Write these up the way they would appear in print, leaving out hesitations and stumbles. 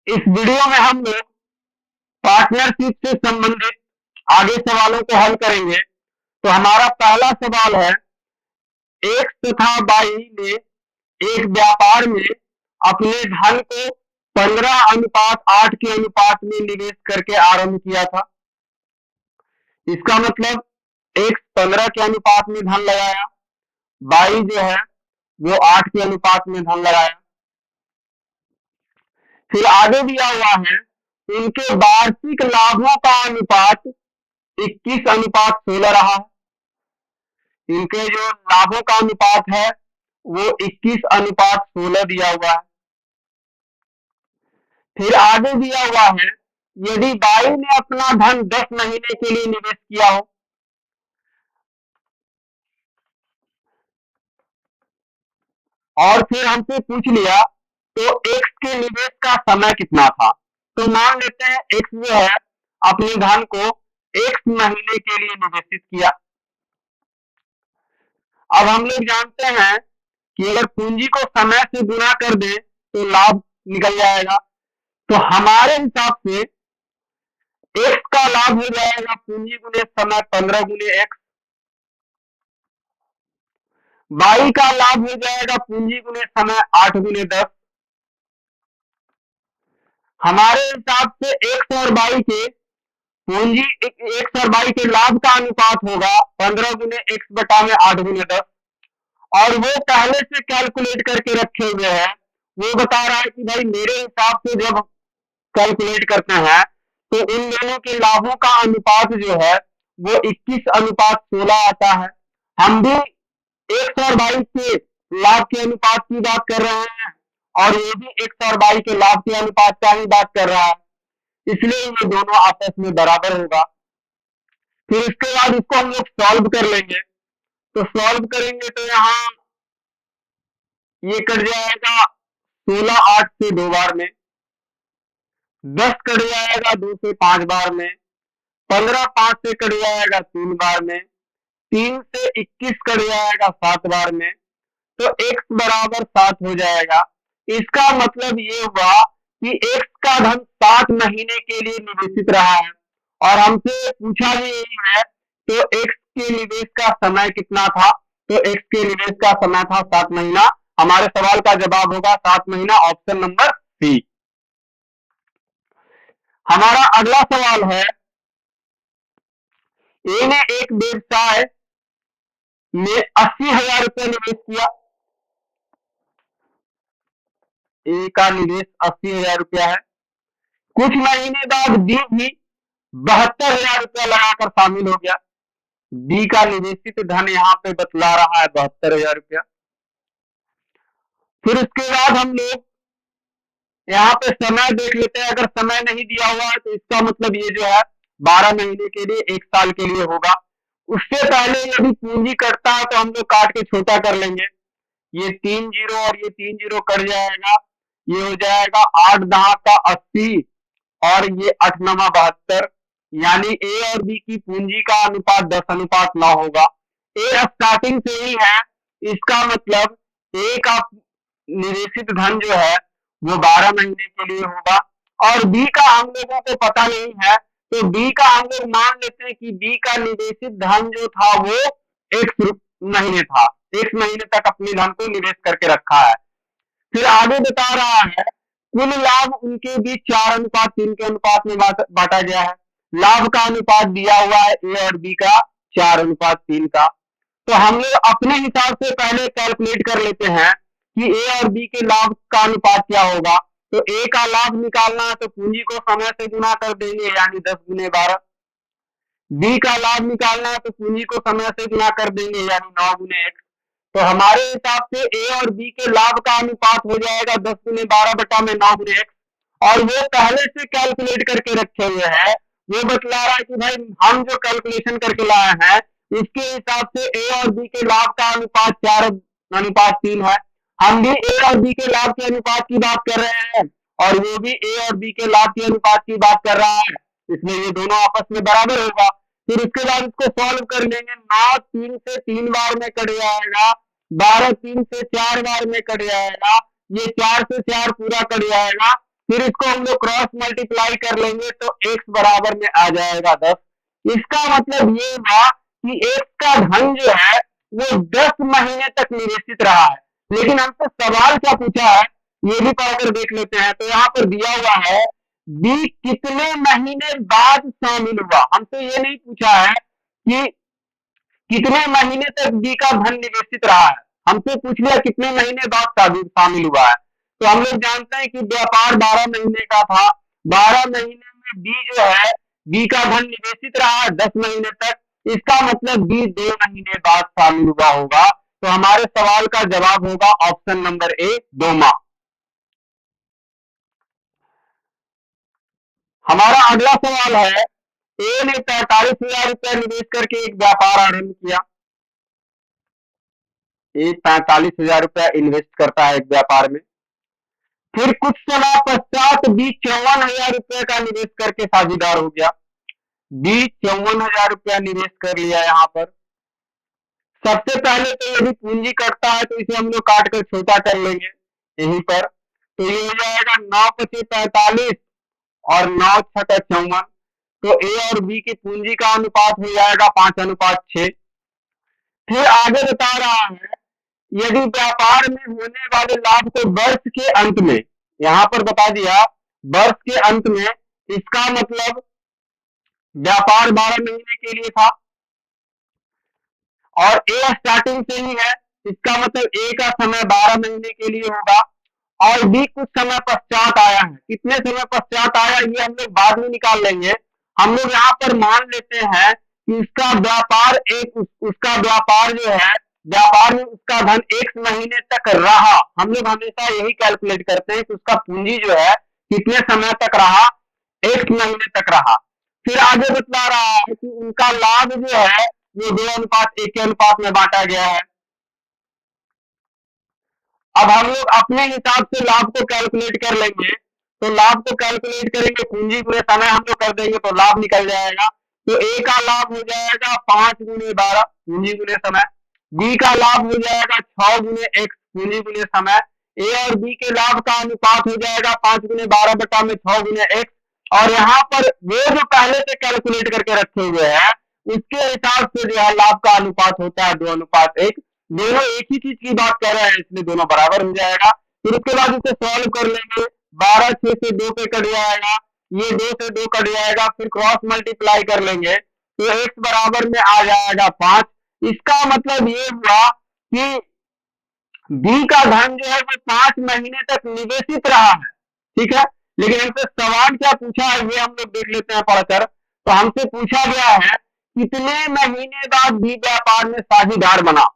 इस वीडियो में हम लोग पार्टनरशिप से संबंधित आगे सवालों को हल करेंगे। तो हमारा पहला सवाल है, एक्स तथा वाई ने एक व्यापार में अपने धन को 15:8 के अनुपात में निवेश करके आरंभ किया था। इसका मतलब एक्स 15 के अनुपात में धन लगाया, वाई जो है वो 8 के अनुपात में धन लगाया। फिर आगे दिया हुआ है, इनके वार्षिक लाभों का अनुपात 21:16 रहा है। इनके जो लाभों का अनुपात है वो 21:16 दिया हुआ है। फिर आगे दिया हुआ है, यदि वाई ने अपना धन 10 महीने के लिए निवेश किया हो, और फिर हमसे पूछ लिया तो एक्स के निवेश का समय कितना था। तो मान लेते हैं एक्स जो है अपने धन को एक्स महीने के लिए निवेशित किया। अब हम लोग जानते हैं कि अगर पूंजी को समय से गुना कर दे तो लाभ निकल जाएगा। तो हमारे हिसाब से एक्स का लाभ हो जाएगा पूंजी गुने समय 15 गुने एक्स, वाई का लाभ हो जाएगा पूंजी गुने समय 8 गुने 10। हमारे हिसाब से एक्स और वाई के पूंजी एक्स और वाई के लाभ का अनुपात होगा 15 गुने एक्स बटा में 8 गुने 10, और वो पहले से कैलकुलेट करके रखे हुए हैं। वो बता रहा है कि भाई मेरे हिसाब से जब कैलकुलेट करते हैं तो इन दोनों के लाभों का अनुपात जो है वो 21:16 आता है। हम भी एक्स और वाई के लाभ के अनुपात की बात कर रहे हैं, और ये भी एक्स और वाई के लाभ के अनुपात का ही बात कर रहा है, इसलिए ये दोनों आपस में बराबर होगा। फिर इसके बाद इसको हम लोग सॉल्व कर लेंगे। तो सॉल्व करेंगे तो यहाँ ये कट जाएगा 16 8 से 2 बार में, 10 कट जाएगा 2 से 5 बार में, 15 5 से कट जाएगा 3 बार में, 3 से 21 कट जाएगा 7 बार में। तो x बराबर 7 हो जाएगा। इसका मतलब ये हुआ कि x का धन 7 महीने के लिए निवेशित रहा है, और हमसे पूछा भी यही है। तो x के निवेश का समय कितना था? तो x के निवेश का समय था 7 महीना। हमारे सवाल का जवाब होगा 7 महीना, ऑप्शन नंबर सी। हमारा अगला सवाल है, ए ने एक व्यवसाय में 80,000 रुपये निवेश किया। ए का निवेश 80,000 रुपया है। कुछ महीने बाद बी भी 72,000 रुपया लगाकर शामिल हो गया। बी का निवेशित धन यहाँ पे बतला रहा है 72,000 रुपया। फिर उसके बाद हम लोग यहाँ पे समय देख लेते हैं। अगर समय नहीं दिया हुआ है तो इसका मतलब ये जो है 12 महीने के लिए, 1 साल के लिए होगा। उससे पहले यदि पूंजी कटता है तो हम लोग काट के छोटा कर लेंगे। ये 3 जीरो और ये 3 जीरो कट जाएगा, ये हो जाएगा 8 10 का 80, और ये 8 9 72, यानी ए और बी की पूंजी का अनुपात 10:9 होगा। ए स्टार्टिंग से ही है, इसका मतलब ए का निवेशित धन जो है वो 12 महीने के लिए होगा, और बी का हम लोगों को पता नहीं है। तो बी का हम लोग मान लेते हैं कि बी का निवेशित धन जो था वो x महीने था, x महीने तक अपने धन को निवेश करके रखा है। फिर आगे बता रहा है, कुल लाभ उनके बीच 4:3 के अनुपात में बांटा गया है। लाभ का अनुपात दिया हुआ है ए और बी का 4:3 का। तो हम लोग अपने हिसाब से पहले कैलकुलेट कर लेते हैं कि ए और बी के लाभ का अनुपात क्या होगा। तो ए का लाभ निकालना है तो पूंजी को समय से गुना कर देंगे, यानी 10 गुने 12। बी का लाभ निकालना है तो पूंजी को समय से गुना कर देंगे, यानी 9 गुने x। तो हमारे हिसाब से ए और बी के लाभ का अनुपात हो जाएगा 10 गुने 12 बटा में 9 गुने x, और वो पहले से कैलकुलेट करके रखे हुए हैं। वो बतला रहा है कि भाई हम जो कैलकुलेशन करके लाए हैं इसके हिसाब से ए और बी के लाभ का अनुपात 4:3 है। हम भी ए और बी के लाभ के अनुपात की बात कर रहे हैं, और वो भी ए और बी के लाभ के अनुपात की बात कर रहा है, इसलिए ये दोनों आपस में बराबर होगा। फिर उसके बाद इसको सॉल्व कर लेंगे। 9 3 से 3 बार में कट जाएगा, 12 3 से 4 बार में कट जाएगा, ये 4 से 4 पूरा कट जाएगा, फिर इसको हम लोग क्रॉस मल्टीप्लाई कर लेंगे तो x बराबर में आ जाएगा 10। इसका मतलब ये हुआ कि x का धन जो है वो 10 महीने तक निवेशित रहा है। लेकिन हमसे सवाल क्या पूछा है ये भी पढ़कर देख लेते हैं। तो यहाँ पर दिया हुआ है b कितने महीने बाद शामिल हुआ। हमसे ये नहीं पूछा है कि कितने महीने तक बी का धन निवेशित रहा है, हमसे पूछ लिया कितने महीने बाद शामिल हुआ है। तो हम लोग जानते हैं कि व्यापार 12 महीने का था, 12 महीने में बी जो है बी का धन निवेशित रहा 10 महीने तक। इसका मतलब बी 2 महीने बाद शामिल हुआ होगा। तो हमारे सवाल का जवाब होगा ऑप्शन नंबर ए, 2 माह। हमारा अगला सवाल है, ए ने 45,000 रुपया निवेश करके एक व्यापार आरंभ किया। ये 45,000 रुपया इन्वेस्ट करता है एक व्यापार में। फिर कुछ समय पश्चात बी 54,000 रुपये का निवेश करके साझेदार हो गया। बी 54,000 रुपया निवेश कर लिया। यहाँ पर सबसे पहले तो यदि पूंजी कटता है तो इसे हम लोग काट कर छोटा कर लेंगे यहीं पर। तो ये हो जाएगा 9 पचे 45 और 9 छठा 54। तो ए और बी की पूंजी का अनुपात हो जाएगा 5:6। फिर आगे बता रहा है यदि व्यापार में होने वाले लाभ को वर्ष के अंत में, यहां पर बता दिया वर्ष के अंत में, इसका मतलब व्यापार 12 महीने के लिए था और ए स्टार्टिंग से ही है, इसका मतलब ए का समय 12 महीने के लिए होगा और बी कुछ समय पश्चात आया है। कितने समय पश्चात आया ये हम लोग बाद में निकाल लेंगे। हम लोग यहाँ पर मान लेते हैं कि उसका व्यापार उसका व्यापार जो है व्यापार में उसका धन 1 महीने तक रहा। हम लोग हमेशा यही कैलकुलेट करते हैं कि उसका पूंजी जो है कितने समय तक रहा, 1 महीने तक रहा। फिर आगे बतला रहा है कि उनका लाभ जो है वो 2:1 के अनुपात में बांटा गया है। अब हम लोग अपने हिसाब से लाभ को कैलकुलेट कर लेंगे। तो लाभ को कैलकुलेट करेंगे, पूंजी गुणे समय हम लोग कर देंगे तो लाभ निकल जाएगा। तो ए का लाभ हो जाएगा 5 गुणे 12 पूंजी गुणे समय। बी का लाभ हो जाएगा 6 गुणे x पूंजी गुणे समय। ए और बी के लाभ का अनुपात हो जाएगा 5 गुणे 12 बटा में 6 गुणे x। और यहाँ पर वो जो पहले से कैलकुलेट करके रखे हुए हैं उसके हिसाब से जो है लाभ का अनुपात होता है 2:1। दोनों एक ही चीज की बात कर रहे हैं इसलिए दोनों बराबर हो जाएगा। फिर उसके बाद इसे सॉल्व कर लेंगे। 12 6 से 2 पे कट जाएगा, ये 2 से 2 कट जाएगा। फिर क्रॉस मल्टीप्लाई कर लेंगे तो x बराबर में आ जाएगा 5। इसका मतलब ये हुआ कि बी का धन जो है वो 5 महीने तक निवेशित रहा है। ठीक है, लेकिन हमसे सवाल क्या पूछा है ये हम लोग देख लेते हैं पढ़कर। तो हमसे पूछा गया है कितने महीने बाद बी व्यापार में साझेदार बना।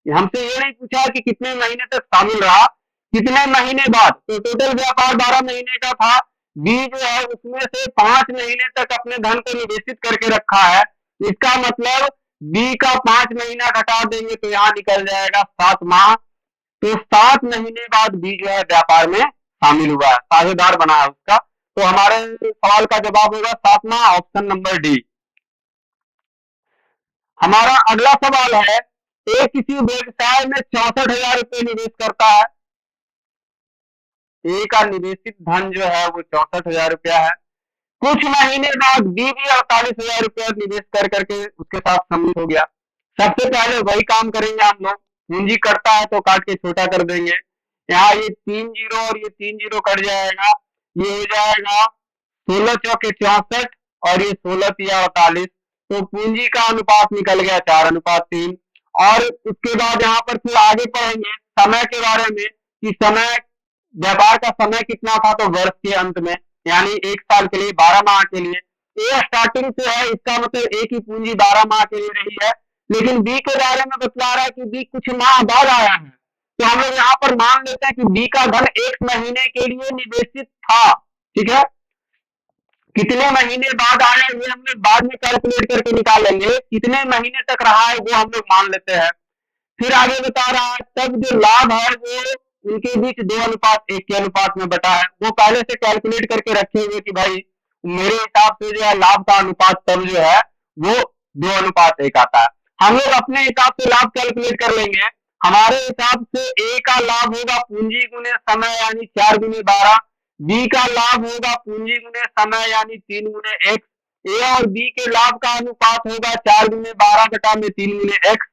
हमसे ये नहीं पूछा कि कितने महीने तक शामिल रहा, कितने महीने बाद। तो टोटल व्यापार 12 महीने का था, बी जो है उसमें से 5 महीने तक अपने धन को निवेशित करके रखा है। इसका मतलब बी का 5 महीना घटा देंगे तो यहाँ निकल जाएगा 7 माह। तो 7 महीने बाद बी जो है व्यापार में शामिल हुआ है, साझेदार बना है उसका। तो हमारे सवाल का जवाब होगा 7 माह, ऑप्शन नंबर डी। हमारा अगला सवाल है, ए किसी व्यवसाय में 64,000 रुपये निवेश करता है। ए का निवेशित धन जो है वो 64,000 रुपया है। कुछ महीने बाद बी भी 48,000 रुपया निवेश कर करके उसके साथ सम्मिलित हो गया। सबसे पहले वही काम करेंगे हम लोग, पूंजी करता है तो काट के छोटा कर देंगे। यहाँ ये 3 जीरो और ये 3 जीरो कट जाएगा, ये हो जाएगा 16 चौके 64 और ये 16 तिया 48। तो पूंजी का अनुपात निकल गया 4:3। और उसके बाद यहाँ पर फिर आगे पढ़ेंगे समय के बारे में कि समय व्यापार का समय कितना था। तो वर्ष के अंत में यानी 1 साल के लिए 12 माह के लिए ए स्टार्टिंग से है, इसका मतलब ए की पूंजी 12 माह के लिए रही है। लेकिन बी के बारे में बतला रहा है कि बी कुछ माह बाद आया है। तो हम लोग यहाँ पर मान लेते हैं कि बी का धन 1 महीने के लिए निवेशित था। ठीक है, कितने महीने बाद आया ये हम लोग बाद में कैलकुलेट करके निकाल लेंगे, कितने महीने तक रहा है वो हम लोग मान लेते हैं। फिर आगे बता रहा है तब जो लाभ है वो उनके बीच 2:1 के अनुपात में बटा है। वो पहले से कैलकुलेट करके रखे हुए कि भाई मेरे हिसाब से जो है लाभ का अनुपात तब जो है वो 2:1 आता है। हम लोग अपने हिसाब से लाभ कैलकुलेट कर लेंगे। हमारे हिसाब से ए का लाभ होगा पूंजी गुने समय यानी 4 गुने 12। बी का लाभ होगा पूंजी गुने समय यानी 3 गुने एक्स। ए और बी के लाभ का अनुपात होगा 4 गुने 12 बटा में 3 गुने एक्स।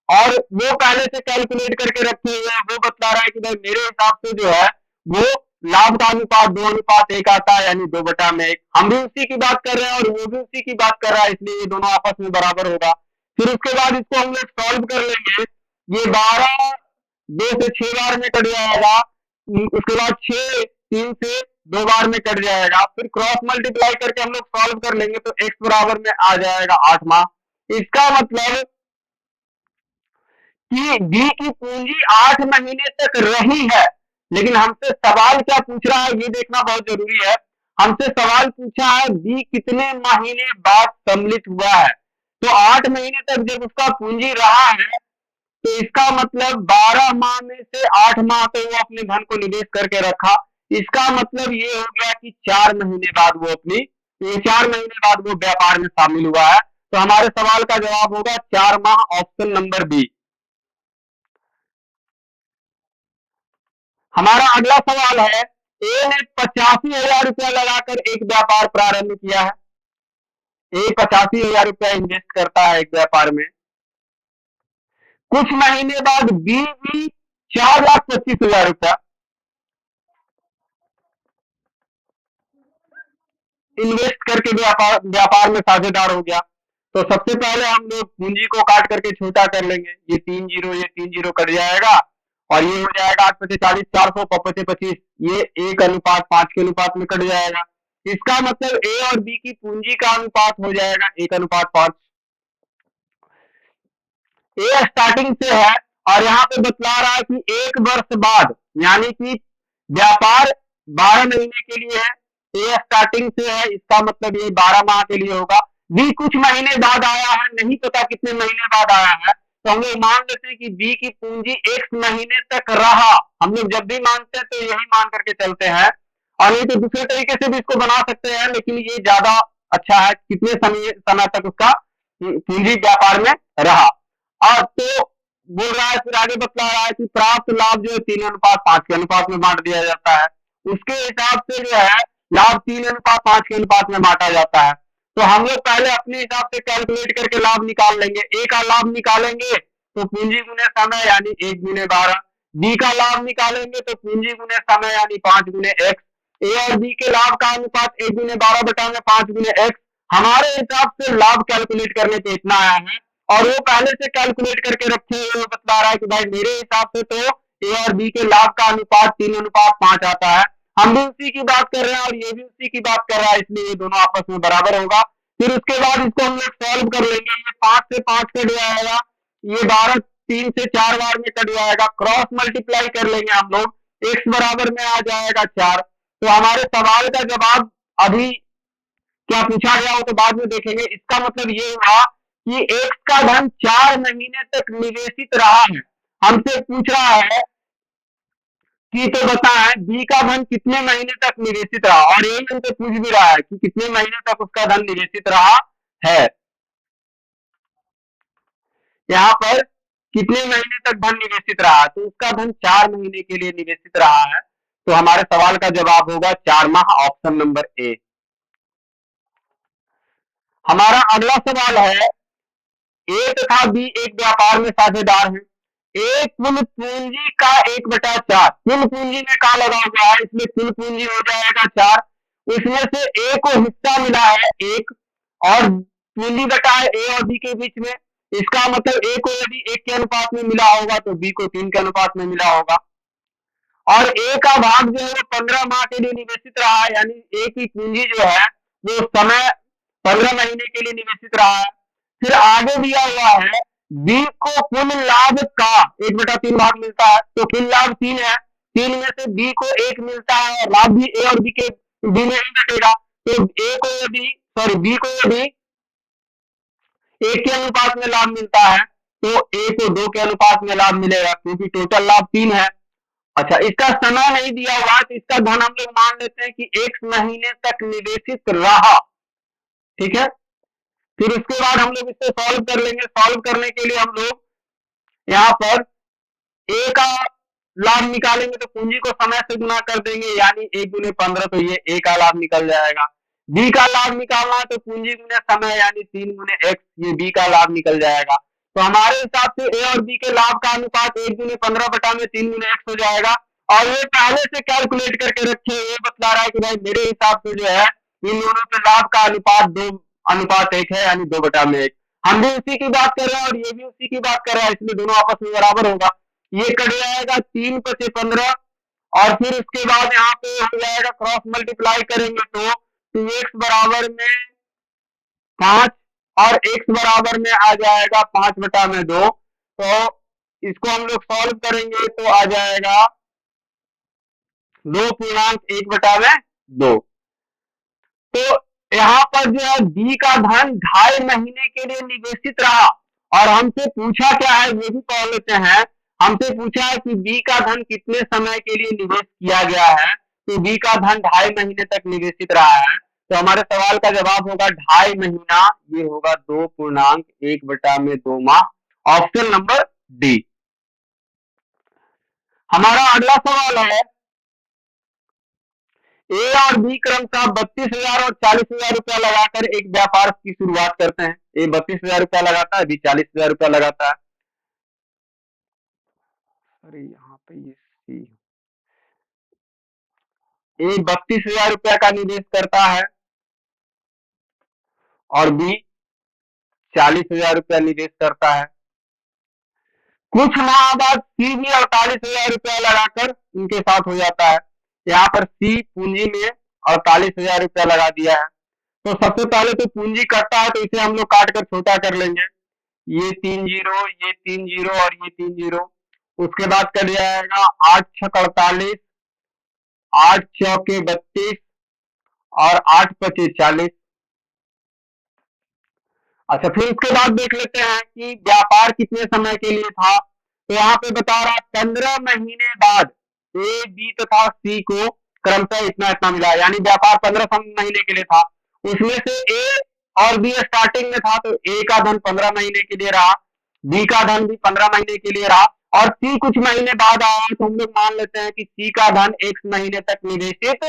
और वो पहले से कैलकुलेट करके रखे हुए हैं, वो बता रहा है कि भाई मेरे हिसाब से जो है वो लाभ का अनुपात 2:1 आता है यानी 2/1। हम भी उसी की बात कर रहे हैं और वो भी उसी की बात कर रहा है, इसलिए ये दोनों आपस में बराबर होगा। फिर उसके बाद इसको हम लोग सॉल्व कर लेंगे। ये 12 2 से 6 बार में कट जाएगा, उसके बाद 6 3 से 2 बार में कट जाएगा। फिर क्रॉस मल्टीप्लाई करके हम लोग सॉल्व कर लेंगे तो x बराबर में आ जाएगा 8 माह। इसका मतलब कि बी की पूंजी 8 महीने तक रही है, लेकिन हमसे सवाल क्या पूछ रहा है ये देखना बहुत जरूरी है। हमसे सवाल पूछा है बी कितने महीने बाद सम्मिलित हुआ है, तो 8 महीने तक जब उसका पूंजी रहा है तो इसका मतलब 12 माह में से 8 माह पे वो अपने धन को निवेश करके रखा। इसका मतलब ये हो गया कि 4 महीने बाद वो अपनी 4 महीने बाद वो व्यापार में शामिल हुआ है। तो हमारे सवाल का जवाब होगा 4 माह, ऑप्शन नंबर बी। हमारा अगला सवाल है, ए ने 85,000 रुपया लगाकर एक व्यापार प्रारंभ किया है। ए 85,000 रुपया इन्वेस्ट करता है एक व्यापार में। कुछ महीने बाद बी भी 4,25,000 रुपया इन्वेस्ट करके व्यापार में साझेदार हो गया। तो सबसे पहले हम लोग पूंजी को काट करके छोटा कर लेंगे। ये 3 जीरो कट जाएगा और ये हो जाएगा 8 पचे 40, 400 पचे 25, ये 1:5 के अनुपात में कट जाएगा। इसका मतलब ए और बी की पूंजी का अनुपात हो जाएगा 1:5। ए स्टार्टिंग से है और यहाँ पे बतला रहा है कि 1 वर्ष बाद, यानी कि व्यापार 12 महीने के लिए है। ए स्टार्टिंग से है, इसका मतलब ये 12 माह के लिए होगा। बी कुछ महीने बाद आया है, नहीं पता कितने महीने बाद आया है, तो हम लोग मान लेते हैं कि बी की पूंजी x महीने तक रहा। हम लोग जब भी मानते हैं तो यही मान करके चलते हैं, और नहीं तो दूसरे तरीके से भी इसको बना सकते हैं, लेकिन ये ज्यादा अच्छा है कितने समय तक उसका पूंजी व्यापार में रहा। और तो बोल रहा है, फिर आगे बतला रहा है कि प्राप्त लाभ जो है 3:5 के अनुपात में बांट दिया जाता है। उसके हिसाब से जो है लाभ 3:5 के अनुपात में बांटा जाता है। तो हम लोग पहले अपने हिसाब से कैलकुलेट करके लाभ निकाल लेंगे। ए का लाभ निकालेंगे तो पूंजी गुने समय यानी 1:12। बी का लाभ निकालेंगे तो पूंजी गुने समय यानी 5x। ए और बी के लाभ का अनुपात 1:12 बटा में 5x। हमारे हिसाब से लाभ कैलकुलेट करने पे इतना आया है, और वो पहले से कैलकुलेट करके रखे हुए बता रहा है कि भाई मेरे हिसाब से तो ए और बी के लाभ का अनुपात 3:5 आता है। हम भी उसी की बात कर रहे हैं और ये भी उसी की बात कर रहा है, इसलिए ये दोनों आपस में बराबर होगा। फिर उसके बाद इसको हम लोग सॉल्व कर लेंगे। ये 5 से 5 कट जाएगा, ये 12 3 से 4 बार में कट जाएगा। क्रॉस मल्टीप्लाई कर लेंगे हम लोग, x बराबर में आ जाएगा 4। तो हमारे सवाल का जवाब अभी क्या पूछा गया हो तो बाद में देखेंगे। इसका मतलब ये हुआ कि x का धन 4 महीने तक निवेशित रहा है। हमसे पूछ रहा है कि तो बताएं बी का धन कितने महीने तक निवेशित रहा, और यही हमसे पूछ भी रहा है कि कितने महीने तक उसका धन निवेशित रहा है। यहाँ पर कितने महीने तक धन निवेशित रहा, तो उसका धन 4 महीने के लिए निवेशित रहा है। तो हमारे सवाल का जवाब होगा 4 माह, ऑप्शन नंबर ए। हमारा अगला सवाल है, ए तथा बी एक व्यापार में साझेदार है। ए कुल पूंजी का 1/4, कुल पूंजी में का लगा हुआ है, इसमें कुल पूंजी हो जाएगा 4। उसमें से ए को हिस्सा मिला है 1, और पूंजी बटा है ए और बी के बीच में। इसका मतलब ए को यदि 1 के अनुपात में मिला होगा तो बी को 3 के अनुपात में मिला होगा। और ए का भाग जो है वो 15 माह के लिए निवेशित रहा है, यानी ए की पूंजी जो है वो समय 15 महीने के लिए निवेशित रहा है। फिर आगे दिया हुआ है बी को कुल लाभ का 1/3 भाग मिलता है, तो कुल लाभ 3 है, 3 में से बी को 1 मिलता है, और लाभ भी ए और बी के बी में ही घटेगा। तो ए को यदि बी को यदि 1 के अनुपात में लाभ मिलता है तो ए को 2 के अनुपात में लाभ मिलेगा, क्योंकि टोटल लाभ 3 है। अच्छा, इसका समय नहीं दिया हुआ तो इसका धन हम लोग मान लेते हैं कि 1 महीने तक निवेशित रहा। ठीक है, फिर उसके बाद हम लोग इसको सॉल्व कर लेंगे। सॉल्व करने के लिए हम लोग यहाँ पर ए का लाभ निकालेंगे तो पूंजी को समय से गुना कर देंगे, यानी 1 गुने 15, तो ये ए का लाभ निकल जाएगा। बी का लाभ निकालना है तो पूंजी गुने समय यानी 3 गुने एक्स, ये बी का लाभ निकल जाएगा। तो हमारे हिसाब से ए और बी के लाभ का अनुपात 1 गुने 15 बटा में 3 गुने एक्स हो जाएगा। और ये पहले से कैलकुलेट करके रखे, ये बतला रहा है कि भाई मेरे हिसाब से जो है इन दोनों के लाभ का अनुपात 2:1 है, यानी 2/1। हम भी उसी की बात कर रहे हैं और ये भी उसी की बात कर रहा है, इसलिए दोनों आपस में बराबर होगा। ये कट जाएगा 3 × 15 और फिर उसके बाद यहाँ पे हो जाएगा क्रॉस मल्टीप्लाई करेंगे तो 2x बराबर में 5 और x बराबर में आ जाएगा 5/2। तो इसको हम लोग सॉल्व करेंगे तो आ जाएगा 2.1/2। तो यहाँ पर जो है बी का धन 2.5 महीने के लिए निवेशित रहा और हमसे पूछा क्या है, ये भी पढ़ लेते हैं। हमसे पूछा है कि बी का धन कितने समय के लिए निवेश किया गया है, तो बी का धन 2.5 महीने तक निवेशित रहा है। तो हमारे सवाल का जवाब होगा 2.5 महीना, ये होगा 2.1/2 माह, ऑप्शन नंबर डी। हमारा अगला सवाल है, ए और बी क्रमशः 32,000 और 40,000 रुपया लगाकर एक व्यापार की शुरुआत करते हैं। ए 32,000 रुपया लगाता है, बी 40,000 रुपया लगाता है। अरे यहाँ पे ये सी, ए 32,000 रुपया का निवेश करता है और बी 40,000 रुपया निवेश करता है। कुछ माह बाद सी भी 48,000 रुपया लगाकर उनके साथ हो जाता है। यहाँ पर सी पूंजी में 48,000 रुपया लगा दिया है। तो सबसे पहले तो पूंजी कटता है, तो इसे हम लोग काट कर छोटा कर लेंगे। ये 3 जीरो, ये 3 जीरो और ये 3 जीरो। उसके बाद कट जाएगा 8 × 6 = 48, 8 × 4 = 32 और 8 × 5 = 40। अच्छा, फिर उसके बाद देख लेते हैं कि व्यापार कितने समय के लिए था। तो यहाँ पे बता रहा है 15 महीने बाद ए, बी तथा सी को क्रमशः इतना इतना मिला, यानी व्यापार 15 महीने के लिए था। उसमें से ए और बी स्टार्टिंग में था, तो ए का धन 15 महीने के लिए रहा, बी का धन भी 15 महीने के लिए रहा और सी कुछ महीने बाद आया, तो हम लोग मान लेते हैं कि सी का धन 1 महीने तक निवेशित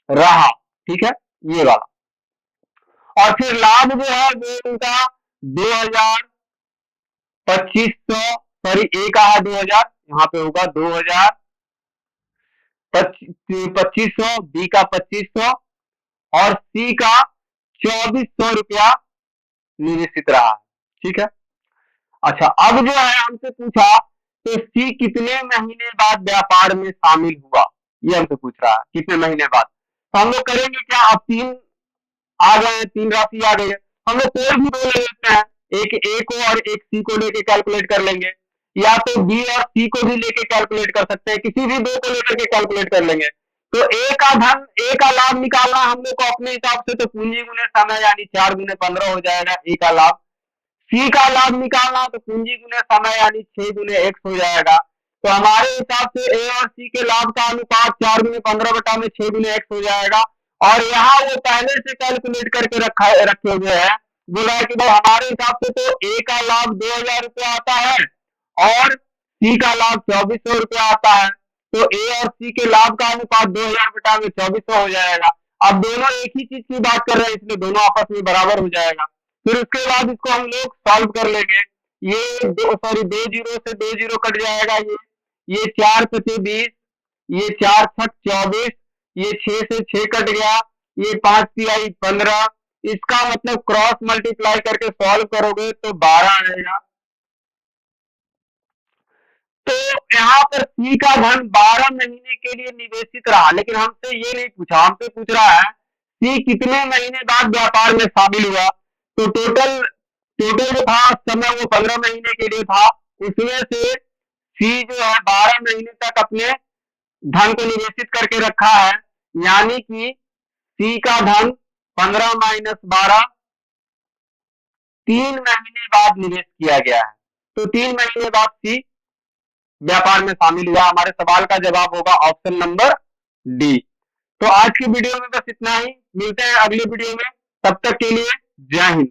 रहा। ठीक है, ये वाला। और फिर लाभ जो है वो उनका 2,2500, सॉरी ए का है 2,000, यहाँ पे होगा 2,2500, बी का 2500 और सी का 2,400 रुपया निवेशित रहा। ठीक है। अच्छा, अब जो है हमसे पूछा तो सी कितने महीने बाद व्यापार में शामिल हुआ, ये हमसे पूछ रहा है कितने महीने बाद। तो हम लोग करेंगे क्या, अब 3 आ गए, 3 राशि आ गई है, हम लोग कोई भी दो ले लेते हैं, एक ए को और एक सी को लेके कैलकुलेट कर लेंगे, या तो बी और सी को भी लेके कैलकुलेट कर सकते हैं, किसी भी दो को लेकर के कैलकुलेट कर लेंगे। तो ए का धन, ए का लाभ निकालना हम लोग को अपने हिसाब से, तो पूंजी गुने समय यानी 4 गुने 15 हो जाएगा ए का लाभ। सी का लाभ निकालना तो पूंजी गुने समय यानी 6 गुने एक्स हो जाएगा। तो हमारे हिसाब से ए और सी के लाभ का अनुपात 4 गुने 15 बटा में 6 गुने एक्स हो जाएगा। और यहाँ वो पहले से कैलकुलेट करके रखे हुए हैं, बोला है कि भाई हमारे हिसाब से तो ए का लाभ 2,000 रुपया आता है और सी का लाभ 2,400 रुपया आता है। तो ए और सी के लाभ का अनुपात 2,000 बटा में 2,400 हो जाएगा। अब दोनों एक ही चीज की बात कर रहे हैं, इसलिए दोनों आपस में बराबर हो जाएगा। फिर उसके बाद इसको हम लोग सॉल्व कर लेंगे। ये 2 जीरो से 2 जीरो कट जाएगा, ये 4 × 5 = 20, ये 4 × 6 = 24, ये 6 से 6 कट गया, ये 5 × 3 = 15। इसका मतलब क्रॉस मल्टीप्लाई करके सॉल्व करोगे तो 12 आएगा। तो यहाँ पर सी का धन 12 महीने के लिए निवेशित रहा, लेकिन हमसे ये नहीं पूछा, हमसे पूछ रहा है सी कितने महीने बाद व्यापार में शामिल हुआ। तो टोटल जो था समय वो 15 महीने के लिए था, उसमें से सी जो है 12 महीने तक अपने धन को निवेशित करके रखा है, यानी कि सी का धन 15 - 12 3 महीने बाद निवेश किया गया है। तो 3 महीने बाद सी व्यापार में शामिल हुआ। हमारे सवाल का जवाब होगा ऑप्शन नंबर डी। तो आज की वीडियो में बस इतना ही, मिलते हैं अगली वीडियो में, तब तक के लिए जय हिंद।